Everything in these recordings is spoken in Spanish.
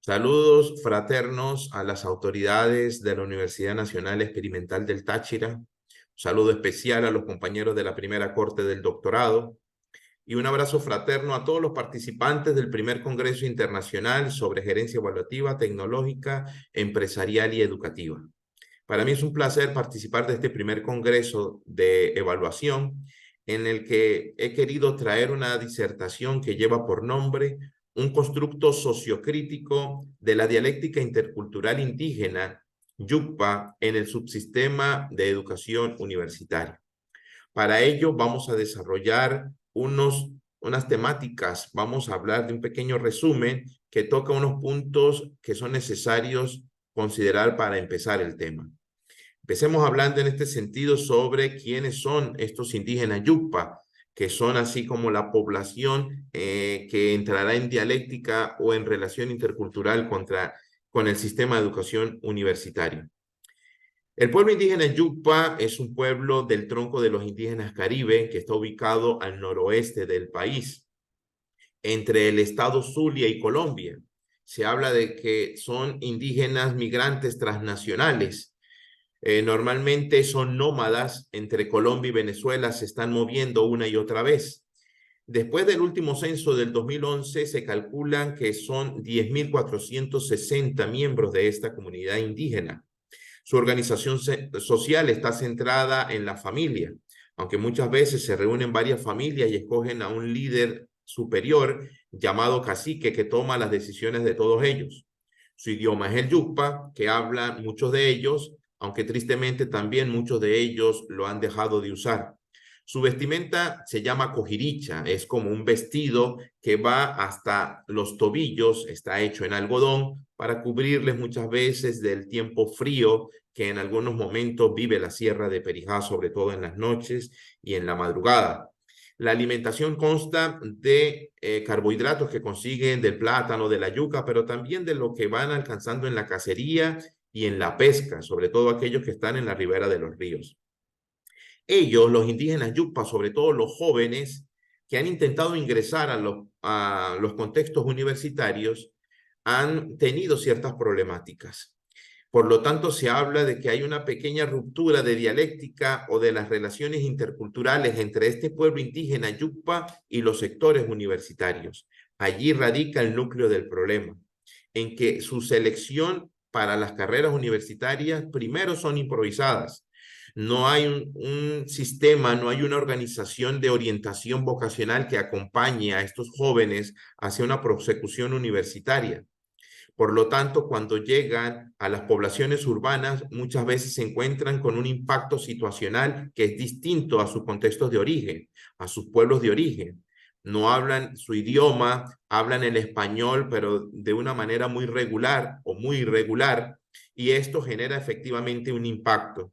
Saludos fraternos a las autoridades de la Universidad Nacional Experimental del Táchira. Un saludo especial a los compañeros de la primera corte del doctorado y un abrazo fraterno a todos los participantes del primer Congreso Internacional sobre Gerencia Evaluativa, Tecnológica, Empresarial y Educativa. Para mí es un placer participar de este primer Congreso de Evaluación en el que he querido traer una disertación que lleva por nombre un constructo sociocrítico de la dialéctica intercultural indígena, YUCPA, en el subsistema de educación universitaria. Para ello vamos a desarrollar unas temáticas, vamos a hablar de un pequeño resumen que toca unos puntos que son necesarios considerar para empezar el tema. Empecemos hablando en este sentido sobre quiénes son estos indígenas Yucpa, que son así como la población que entrará en dialéctica o en relación intercultural con el sistema de educación universitario. El pueblo indígena Yucpa es un pueblo del tronco de los indígenas Caribe que está ubicado al noroeste del país, entre el estado Zulia y Colombia. Se habla de que son indígenas migrantes transnacionales. Normalmente son nómadas entre Colombia y Venezuela, se están moviendo una y otra vez. Después del último censo del 2011, se calculan que son 10.460 miembros de esta comunidad indígena. Su organización social está centrada en la familia, aunque muchas veces se reúnen varias familias y escogen a un líder superior llamado cacique que toma las decisiones de todos ellos. Su idioma es el yucpa, que hablan muchos de ellos, aunque tristemente también muchos de ellos lo han dejado de usar. Su vestimenta se llama cojiricha, es como un vestido que va hasta los tobillos, está hecho en algodón para cubrirles muchas veces del tiempo frío que en algunos momentos vive la Sierra de Perijá, sobre todo en las noches y en la madrugada. La alimentación consta de carbohidratos que consiguen del plátano, de la yuca, pero también de lo que van alcanzando en la cacería y en la pesca, sobre todo aquellos que están en la ribera de los ríos. Ellos, los indígenas yucpa, sobre todo los jóvenes que han intentado ingresar a los contextos universitarios, han tenido ciertas problemáticas. Por lo tanto, se habla de que hay una pequeña ruptura de dialéctica o de las relaciones interculturales entre este pueblo indígena yucpa y los sectores universitarios. Allí radica el núcleo del problema, en que su selección para las carreras universitarias primero son improvisadas. No hay un sistema, no hay una organización de orientación vocacional que acompañe a estos jóvenes hacia una prosecución universitaria. Por lo tanto, cuando llegan a las poblaciones urbanas, muchas veces se encuentran con un impacto situacional que es distinto a sus contextos de origen, a sus pueblos de origen. No hablan su idioma, hablan el español, pero de una manera muy regular o muy irregular, y esto genera efectivamente un impacto,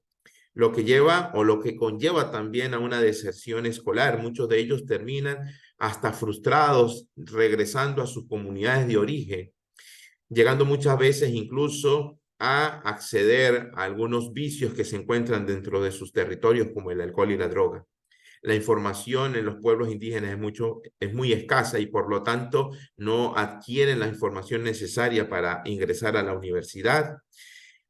lo que lleva o lo que conlleva también a una deserción escolar. Muchos de ellos terminan hasta frustrados, regresando a sus comunidades de origen, llegando muchas veces incluso a acceder a algunos vicios que se encuentran dentro de sus territorios, como el alcohol y la droga. La información en los pueblos indígenas es muy escasa y por lo tanto no adquieren la información necesaria para ingresar a la universidad.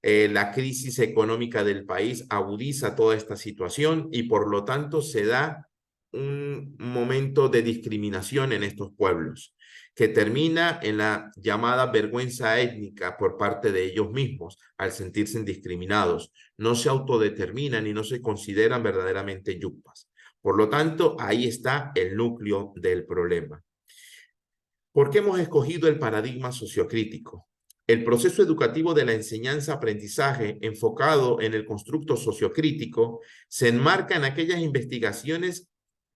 La crisis económica del país agudiza toda esta situación y por lo tanto se da un momento de discriminación en estos pueblos, que termina en la llamada vergüenza étnica por parte de ellos mismos, al sentirse discriminados. No se autodeterminan y no se consideran verdaderamente yucpas. Por lo tanto, ahí está el núcleo del problema. ¿Por qué hemos escogido el paradigma sociocrítico? El proceso educativo de la enseñanza-aprendizaje enfocado en el constructo sociocrítico se enmarca en aquellas investigaciones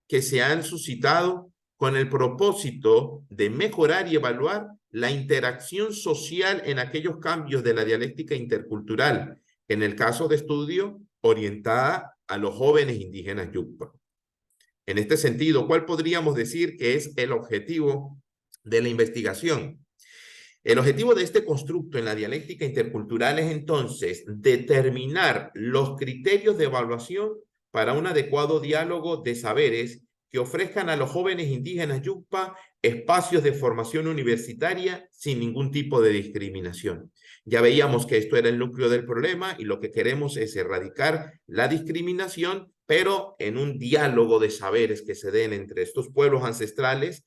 que se han suscitado con el propósito de mejorar y evaluar la interacción social en aquellos cambios de la dialéctica intercultural, en el caso de estudio orientada a los jóvenes indígenas yucpa. En este sentido, ¿cuál podríamos decir que es el objetivo de la investigación? El objetivo de este constructo en la dialéctica intercultural es entonces determinar los criterios de evaluación para un adecuado diálogo de saberes que ofrezcan a los jóvenes indígenas yucpa espacios de formación universitaria sin ningún tipo de discriminación. Ya veíamos que esto era el núcleo del problema y lo que queremos es erradicar la discriminación, pero en un diálogo de saberes que se den entre estos pueblos ancestrales,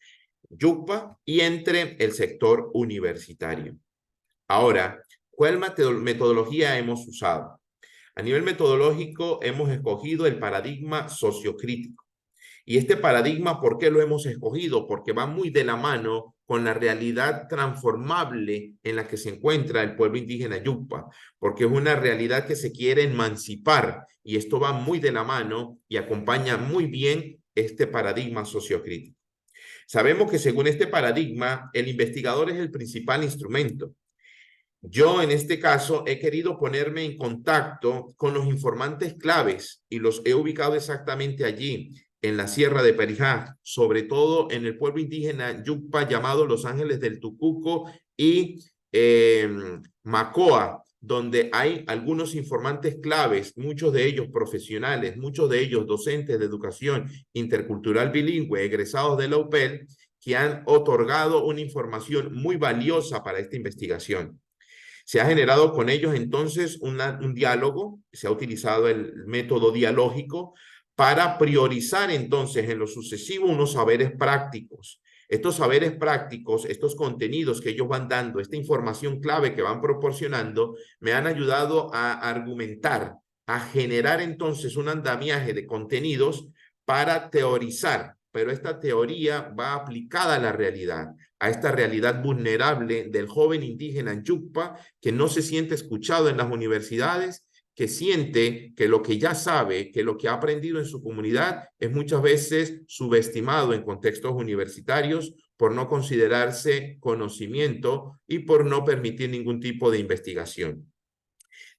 Yucpa, y entre el sector universitario. Ahora, ¿cuál metodología hemos usado? A nivel metodológico hemos escogido el paradigma sociocrítico. Y este paradigma, ¿por qué lo hemos escogido? Porque va muy de la mano con la realidad transformable en la que se encuentra el pueblo indígena Yucpa, porque es una realidad que se quiere emancipar y esto va muy de la mano y acompaña muy bien este paradigma sociocrítico. Sabemos que según este paradigma, el investigador es el principal instrumento. Yo, en este caso, he querido ponerme en contacto con los informantes claves y los he ubicado exactamente allí, en la Sierra de Perijá, sobre todo en el pueblo indígena Yucpa llamado Los Ángeles del Tucuco y Macoa, donde hay algunos informantes claves, muchos de ellos profesionales, muchos de ellos docentes de educación intercultural bilingüe, egresados de la UPEL, que han otorgado una información muy valiosa para esta investigación. Se ha generado con ellos entonces un diálogo, se ha utilizado el método dialógico para priorizar entonces en lo sucesivo unos saberes prácticos. Estos saberes prácticos, estos contenidos que ellos van dando, esta información clave que van proporcionando, me han ayudado a argumentar, a generar entonces un andamiaje de contenidos para teorizar, pero esta teoría va aplicada a la realidad, a esta realidad vulnerable del joven indígena Yucpa que no se siente escuchado en las universidades, que siente que lo que ya sabe, que lo que ha aprendido en su comunidad es muchas veces subestimado en contextos universitarios por no considerarse conocimiento y por no permitir ningún tipo de investigación.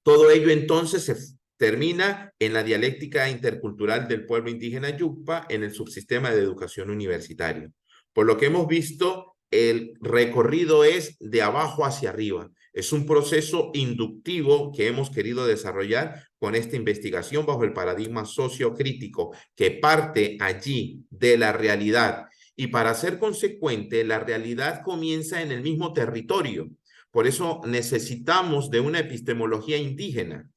Todo ello entonces se termina en la dialéctica intercultural del pueblo indígena Yucpa en el subsistema de educación universitaria. Por lo que hemos visto, el recorrido es de abajo hacia arriba. Es un proceso inductivo que hemos querido desarrollar con esta investigación bajo el paradigma sociocrítico que parte allí de la realidad. Y para ser consecuente, la realidad comienza en el mismo territorio. Por eso necesitamos de una epistemología indígena.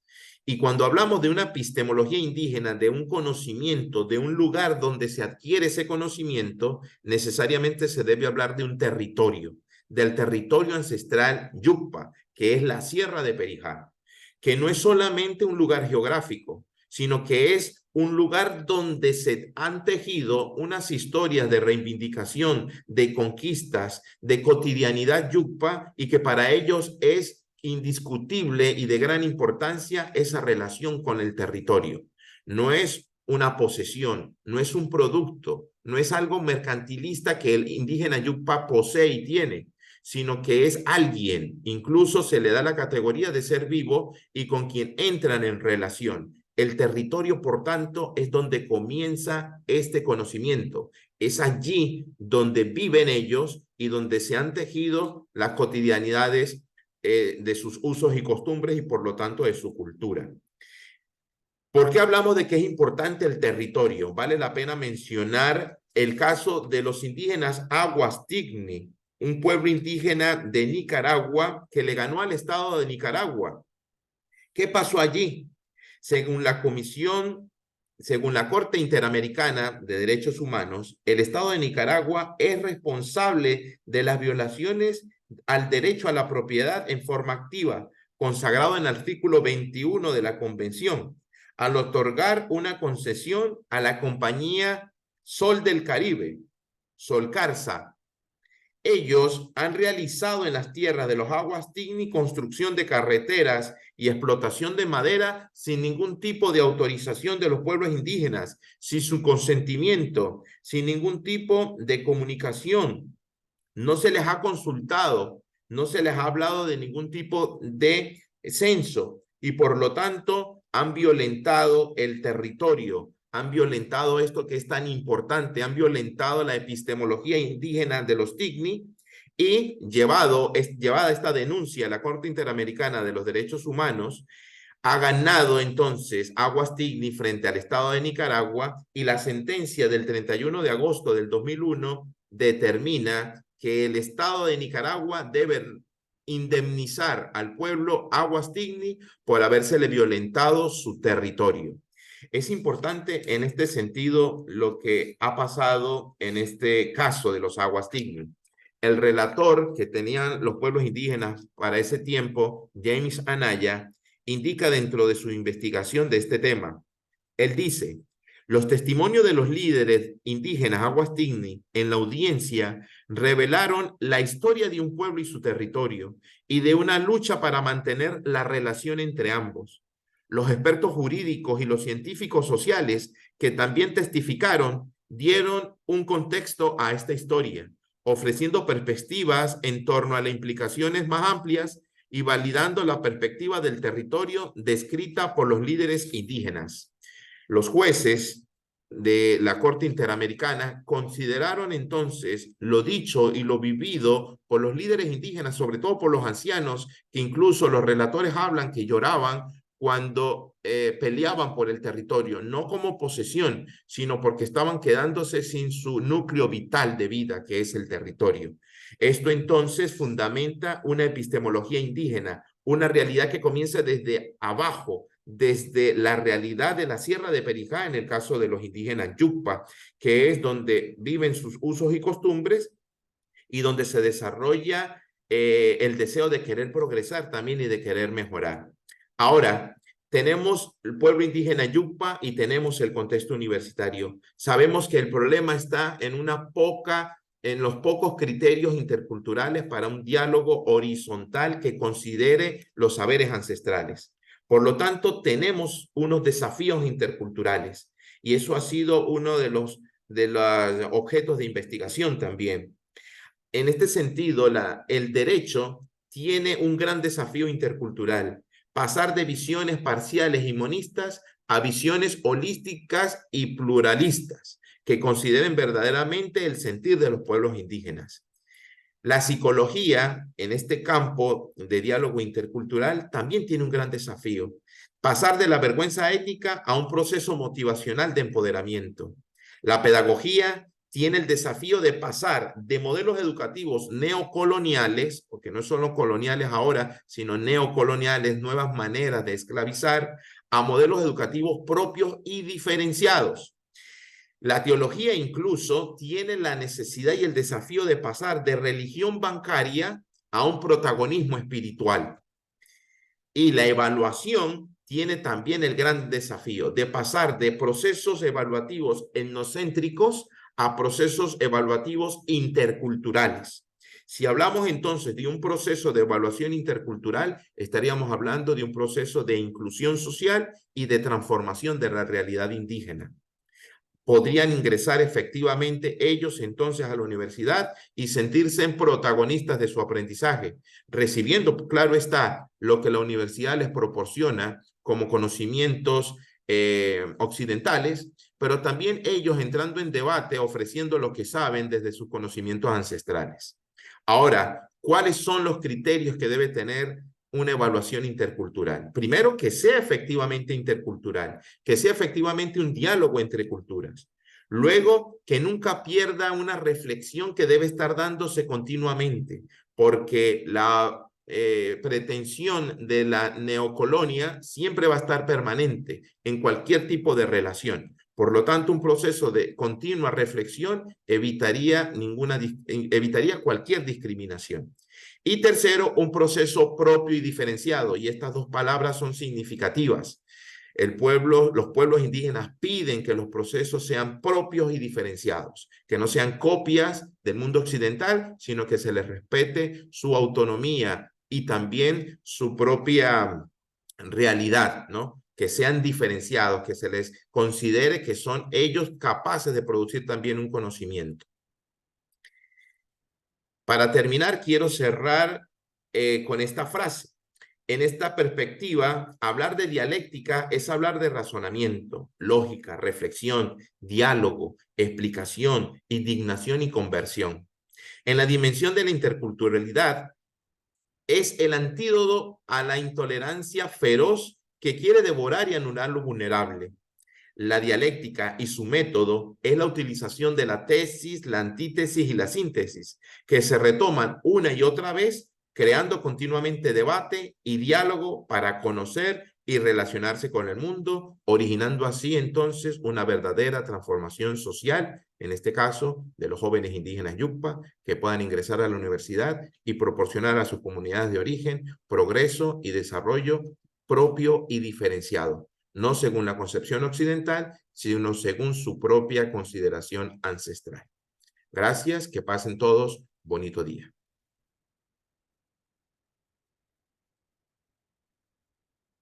Y cuando hablamos de una epistemología indígena, de un conocimiento, de un lugar donde se adquiere ese conocimiento, necesariamente se debe hablar de un territorio, del territorio ancestral Yucpa, que es la Sierra de Perijá, que no es solamente un lugar geográfico, sino que es un lugar donde se han tejido unas historias de reivindicación, de conquistas, de cotidianidad Yucpa, y que para ellos es indiscutible y de gran importancia esa relación con el territorio. No es una posesión, no es un producto, no es algo mercantilista que el indígena Yucpa posee y tiene, sino que es alguien, incluso se le da la categoría de ser vivo y con quien entran en relación. El territorio, por tanto, es donde comienza este conocimiento. Es allí donde viven ellos y donde se han tejido las cotidianidades de sus usos y costumbres y por lo tanto de su cultura. ¿Por qué hablamos de que es importante el territorio? Vale la pena mencionar el caso de los indígenas Aguastigni, un pueblo indígena de Nicaragua que le ganó al Estado de Nicaragua. ¿Qué pasó allí? Según la Corte Interamericana de Derechos Humanos, el Estado de Nicaragua es responsable de las violaciones al derecho a la propiedad en forma activa, consagrado en el artículo 21 de la Convención, al otorgar una concesión a la compañía Sol del Caribe, Solcarsa. Ellos han realizado en las tierras de los Aguastigni construcción de carreteras y explotación de madera sin ningún tipo de autorización de los pueblos indígenas, sin su consentimiento, sin ningún tipo de comunicación. No se les ha consultado, no se les ha hablado de ningún tipo de censo y por lo tanto han violentado el territorio, han violentado esto que es tan importante, han violentado la epistemología indígena de los Tigni y llevada esta denuncia a la Corte Interamericana de los Derechos Humanos, ha ganado entonces Aguastigni frente al Estado de Nicaragua y la sentencia del 31 de agosto del 2001 determina que el Estado de Nicaragua debe indemnizar al pueblo Aguastigni por habérsele violentado su territorio. Es importante en este sentido lo que ha pasado en este caso de los Aguastigni. El relator que tenían los pueblos indígenas para ese tiempo, James Anaya, indica dentro de su investigación de este tema. Él dice, los testimonios de los líderes indígenas Aguastigni en la audiencia revelaron la historia de un pueblo y su territorio y de una lucha para mantener la relación entre ambos. Los expertos jurídicos y los científicos sociales que también testificaron dieron un contexto a esta historia, ofreciendo perspectivas en torno a las implicaciones más amplias y validando la perspectiva del territorio descrita por los líderes indígenas. Los jueces de la Corte Interamericana consideraron entonces lo dicho y lo vivido por los líderes indígenas, sobre todo por los ancianos, que incluso los relatores hablan que lloraban cuando peleaban por el territorio, no como posesión, sino porque estaban quedándose sin su núcleo vital de vida, que es el territorio. Esto entonces fundamenta una epistemología indígena, una realidad que comienza desde abajo, desde la realidad de la Sierra de Perijá, en el caso de los indígenas Yucpa, que es donde viven sus usos y costumbres y donde se desarrolla el deseo de querer progresar también y de querer mejorar. Ahora, tenemos el pueblo indígena Yucpa y tenemos el contexto universitario. Sabemos que el problema está en los pocos criterios interculturales para un diálogo horizontal que considere los saberes ancestrales. Por lo tanto, tenemos unos desafíos interculturales y eso ha sido uno de los objetos de investigación también. En este sentido, el derecho tiene un gran desafío intercultural, pasar de visiones parciales y monistas a visiones holísticas y pluralistas que consideren verdaderamente el sentir de los pueblos indígenas. La psicología en este campo de diálogo intercultural también tiene un gran desafío, pasar de la vergüenza ética a un proceso motivacional de empoderamiento. La pedagogía tiene el desafío de pasar de modelos educativos neocoloniales, porque no son los coloniales ahora, sino neocoloniales, nuevas maneras de esclavizar, a modelos educativos propios y diferenciados. La teología incluso tiene la necesidad y el desafío de pasar de religión bancaria a un protagonismo espiritual. Y la evaluación tiene también el gran desafío de pasar de procesos evaluativos etnocéntricos a procesos evaluativos interculturales. Si hablamos entonces de un proceso de evaluación intercultural, estaríamos hablando de un proceso de inclusión social y de transformación de la realidad indígena. Podrían ingresar efectivamente ellos entonces a la universidad y sentirse protagonistas de su aprendizaje, recibiendo, claro está, lo que la universidad les proporciona como conocimientos occidentales, pero también ellos entrando en debate, ofreciendo lo que saben desde sus conocimientos ancestrales. Ahora, ¿cuáles son los criterios que debe tener una evaluación intercultural? Primero, que sea efectivamente intercultural, que sea efectivamente un diálogo entre culturas. Luego, que nunca pierda una reflexión que debe estar dándose continuamente, porque la pretensión de la neocolonia siempre va a estar permanente en cualquier tipo de relación. Por lo tanto, un proceso de continua reflexión evitaría cualquier discriminación. Y tercero, un proceso propio y diferenciado, y estas dos palabras son significativas. Los pueblos indígenas piden que los procesos sean propios y diferenciados, que no sean copias del mundo occidental, sino que se les respete su autonomía y también su propia realidad, ¿no? Que sean diferenciados, que se les considere que son ellos capaces de producir también un conocimiento. Para terminar, quiero cerrar con esta frase. En esta perspectiva, hablar de dialéctica es hablar de razonamiento, lógica, reflexión, diálogo, explicación, indignación y conversión. En la dimensión de la interculturalidad, es el antídoto a la intolerancia feroz que quiere devorar y anular lo vulnerable. La dialéctica y su método es la utilización de la tesis, la antítesis y la síntesis, que se retoman una y otra vez, creando continuamente debate y diálogo para conocer y relacionarse con el mundo, originando así entonces una verdadera transformación social, en este caso de los jóvenes indígenas Yucpa, que puedan ingresar a la universidad y proporcionar a sus comunidades de origen progreso y desarrollo propio y diferenciado, no según la concepción occidental, sino según su propia consideración ancestral. Gracias, que pasen todos bonito día.